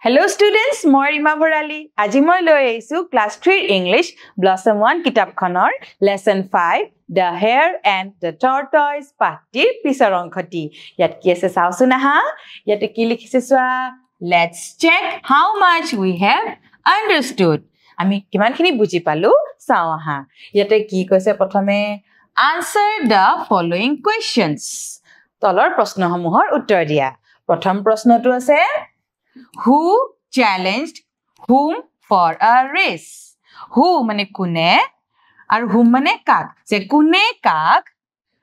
Hello students, মই ৰিমা ভৰালী আজি মই লৈ আহিছো ক্লাছ 3 ইংলিশ ব্লসম 1 কিতাপখনৰ lesson 5 The Hare and the Tortoise পাঠটিৰ পিছৰ অংশটি ইয়াত কি আছে চাওচোন আহা ইয়াতে কি লিখিছে চোৱা Let's check how much we have understood আমি কিমানখিনি বুজি পালো চাও আহা ইয়াতে কি কৈছে প্ৰথমে Answer the following questions তলৰ প্ৰশ্নসমূহৰ উত্তৰ দিয়া প্ৰথম প্ৰশ্নটো আছে Who challenged whom for a race? Who মানে কোনে আৰু whom মানে কাক যে কোনে কাক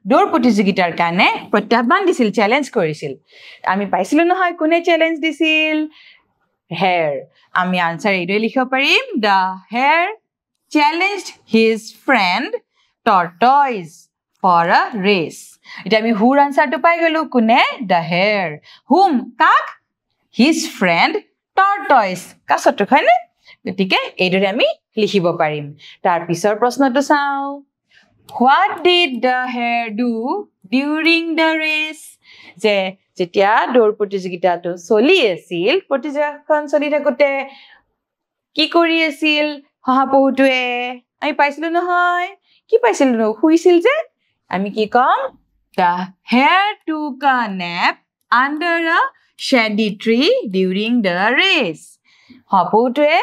দৌৰ প্ৰতিযোগিতাৰ কাৰণে প্ৰত্যাহ্বান দিছিল চ্যালেঞ্জ কৰিছিল আমি পাইছিলো নহয় কোনে চ্যালেঞ্জ দিছিল Hare আমি আনসাৰ এইটোৱে লিখিব পাৰিম The hare challenged his friend tortoise for a race এটা আমি whoৰ আনসাৰটো পাই গলো কোনে The hare whom কাক His friend tortoise কাছটো হয়নে গতিকে এইদৰে আমি লিখিব পাৰিম তাৰ পিছৰ প্ৰশ্নটো চাও What did the hare do during the race যে যেতিয়া দৌৰ প্ৰতিযোগিতাটো চলি আছিল প্ৰতিযোগিতাখন চলি থাকোতে কি কৰি আছিল শহাপহুটোৱে আমি পাইছিলো নহয় কি পাইছিলো ন শুইছিল যে আমি কি কম The hare took a nap under a shady tree during the race হপুটোৱে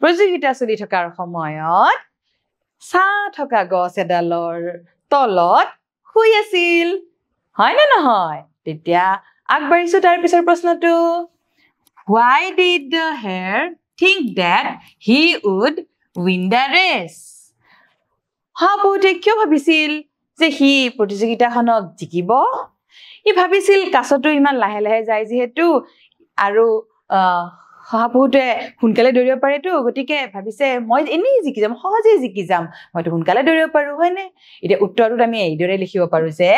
প্ৰতিযোগিতা চলি থকাৰ সময়ত ছা থকা গছ এডালৰ তলত শুই আছিল হয় না নহয় তেতিয়া আগবাঢ়িছো তাৰ পিছৰ প্ৰশ্নটো Why did the hare think that he would win the race হপুটোৱে কিয় ভাবিছিল যে হি প্ৰতিযোগিতাখনত জিকিব ই ভাবিছিল কাছটো ইমান লাহে লাহে যায় যেহেতু আৰু হহাপহুটোৱে সোনকালে দৌৰিব পাৰেতো গতিকে ভাবিছে মই এনেই জিকি যাম সহজে জিকি যাম মইতো সোনকালে দৌৰিব পাৰো হয়নে এতিয়া উত্তৰটোত আমি এইদৰে লিখিব পাৰো যে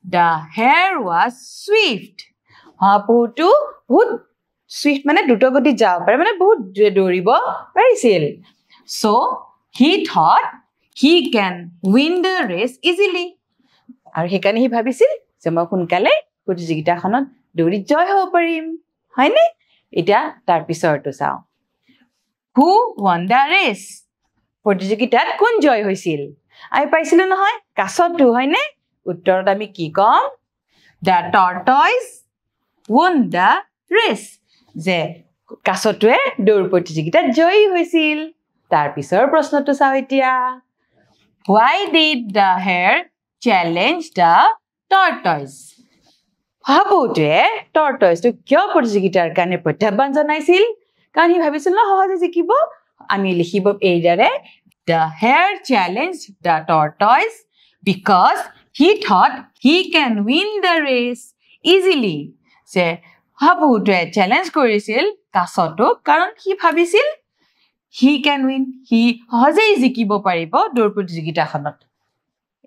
The hare was swift হহাপহুটো বহুত swift মানে দ্ৰুতগতিত যাব পাৰে মানে বহুত দৌৰিব পাৰিছিল So he thought he can win the race easily আৰু সেইকাৰণে হি ভাবিছিল যে মই সোনকালে প্ৰতিযোগিতাখনত দৌৰি জয় হ'ব পাৰিম হয়নে এটা তাৰ পিছৰটো চাও Who won the race প্ৰতিযোগিতাত কোন জয় হৈছিল আমি পাইছিলো নহয় কাছটো হয়নে উত্তৰত আমি কি কম The tortoise won the race যে কাছটোৱে দৌৰ প্ৰতিযোগিতাত জয়ী হৈছিল তাৰ পিছৰ প্ৰশ্নটো চাও এতিয়া Why did the hare challenge the tortoise হপুটোৱে tortoise কিয় প্ৰতিযোগিতাৰ কাৰণে প্ৰত্যাহ্বান জনাইছিল কাৰণ হি ভাবিছিল ন সহজে জিকিব আমি লিখিব এইদৰে The hare challenged the tortoise because he thought he can win the race easily যে হপুটোৱে চ্যালেঞ্জ কৰিছিল কাছটো কাৰণ হি ভাবিছিল he can win হি সহজে জিকিব পাৰিব দৌৰ প্ৰতিযোগিতাখনত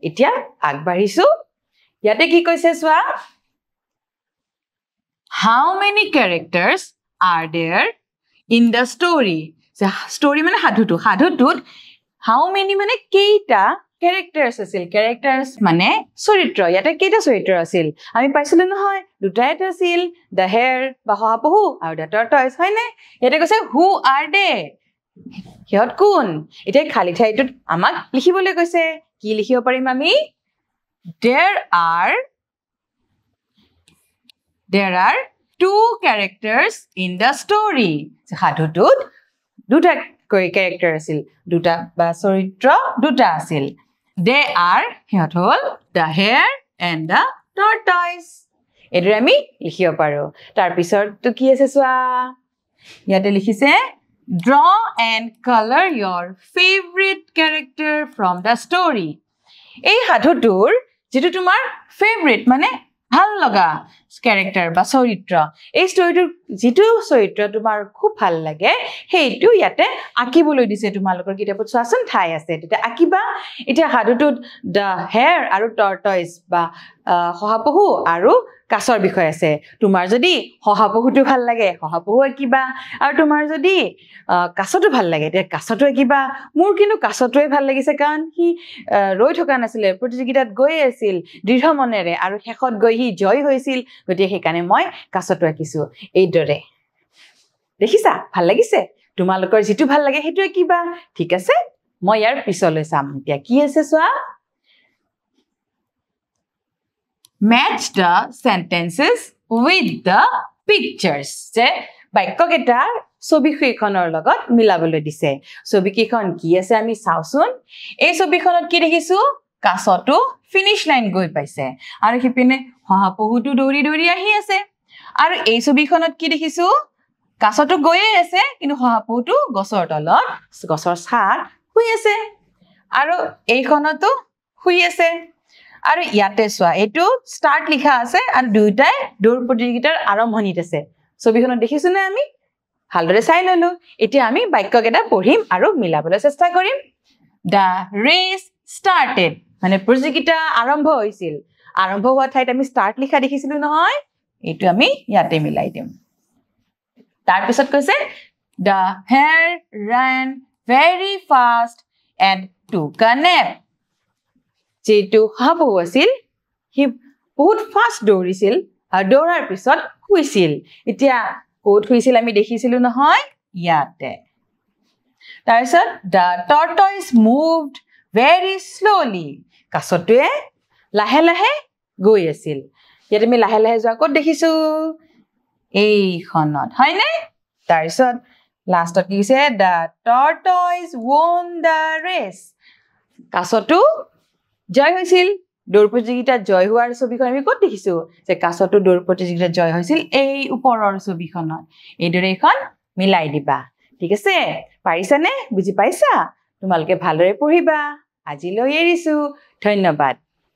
এতিয়া আগবাঢ়িছো ইয়াতে কি কৈছে চোৱা How many characters are there in the story? The story মানে সাধুটোত how many মানে কেইটা characters আছিল characters মানে চৰিত্ৰ ইয়াতে কেইটা চৰিত্ৰ আছিল আমি পাইছিলো নহয় দুটাই আছিল the hare বা হহাপহু আৰু the tortoise হয়নে ইয়াতে কৈছে who are they হিহঁত কোন এতিয়া খালি ঠাইটোত আমাক লিখিবলৈ কৈছে কি লিখিব পাৰিম আমি There are two characters in the story. সাধুটোত দুটা character আছিল দুটা বা চৰিত্ৰ দুটা আছিল They are হিহঁত হ'ল the hare and the tortoise এদৰে আমি লিখিব পাৰো তাৰ পিছৰটো কি আছে চোৱা ইয়াতে লিখিছে Draw and color your favorite character from the story এই সাধুটোৰ যেটো তোমাৰ favorite মানে ভাল লগা character বা চৰিত্ৰ এই ষ্টৰীটোৰ যেটো চৰিত্ৰ তোমাৰ খুব ভাল লাগে হেইটো ইয়াতে আকিবলৈ দিছে তোমালোকৰ কিতাপত চোৱাচোন ঠাই আছে তেতিয়া আকিবা এতিয়া সাধুটোত The hare আৰু tortoise বা হহাপহু আৰু কাছৰ বিষয় আছে তোমাৰ যদি হহাপহুটো ভাল লাগে হহাপহু আকিবা আৰু তোমাৰ যদি কাছটো ভাল লাগে তে কাছটো আকিবা মোৰ কিন্তু কাছটোৱে ভাল লাগিছে কাৰণ হি ৰৈ থকা নাছিলে প্ৰতিযোগিতাত গৈ আছিল দৃঢ় মনেৰে আৰু শেষত গৈ হি জয় হৈছিল গতিকে সেইকাৰণে মই কাছটো আকিছো এইদৰে দেখিছা ভাল লাগিছে তোমালোকৰ যেটো ভাল লাগে হেতুৱে কিবা ঠিক আছে মই ইয়াৰ পিছলৈ চাম এতিয়া কি আছে সোৱা match the sentences with the pictures যে বাক্যকেইটাৰ ছবিখনৰ লগত মিলাবলৈ দিছে ছবিকেইখন কি আছে আমি চাওচোন এই ছবিখনত কি দেখিছো কাছটো ফিনিশ লাইন গৈ পাইছে আৰু হিপিনে হহাপহুটো দৌৰি দৌৰি আহি আছে আৰু এই ছবিখনত কি দেখিছো কাছটো গৈয়ে আছে কিন্তু হহাপহুটো গছৰ তলত গছৰ ছাট শুই আছে আৰু এইখনতো শুই আছে আৰু ইয়াতে সোৱা এটো স্টাৰ্ট লিখা আছে আৰু দুইটাই দৌৰ প্ৰতিযোগিতাৰ আৰম্ভণিত আছে ছবিখনত দেখিছো না আমি ভালদৰে চাই ললো এতিয়া আমি বাক্যকেইটা পঢ়িম আৰু মিলাবলৈ চেষ্টা কৰিম the race started মানে প্ৰতিযোগিতা আৰম্ভ হৈছিল আৰম্ভ হোৱা ঠাইত আমি স্টাৰ্ট লিখা দেখিছিলো নহয় এটো আমি ইয়াতে মিলাই দিম তাৰ পিছত কৈছে the hare ran very fast and took a nap যেটো হাবু আছিল হি বহুত ফাস্ট দৌৰিছিল আৰু দৌৰাৰ পিছত শুইছিল এতিয়া কোড শুইছিল আমি দেখিছিলো নহয় ইয়াতে তাৰপিছত the tortoise moved very slowly কাছটোৱে লাহে লাহে গৈ আছিল ইয়াতে আমি লাহে লাহে যোৱা কোড দেখিছো এইখনত হয়নে তাৰপিছত লাষ্টত কি হৈছে the tortoise won the race কাছটো জয় হৈছিল দৌৰ প্ৰতিযোগিতাত জয় হোৱাৰ ছবিখন আমি ক'ত দেখিছো যে কাছটো দৌৰ প্ৰতিযোগিতাত জয় হৈছিল এই ওপৰৰ ছবিখনত এইদৰে এখন মিলাই দিবা ঠিক আছে পাৰিছানে বুজি পাইছা তোমালোকে ভালদৰে পঢ়িবা আজিলৈ এৰিছো ধন্যবাদ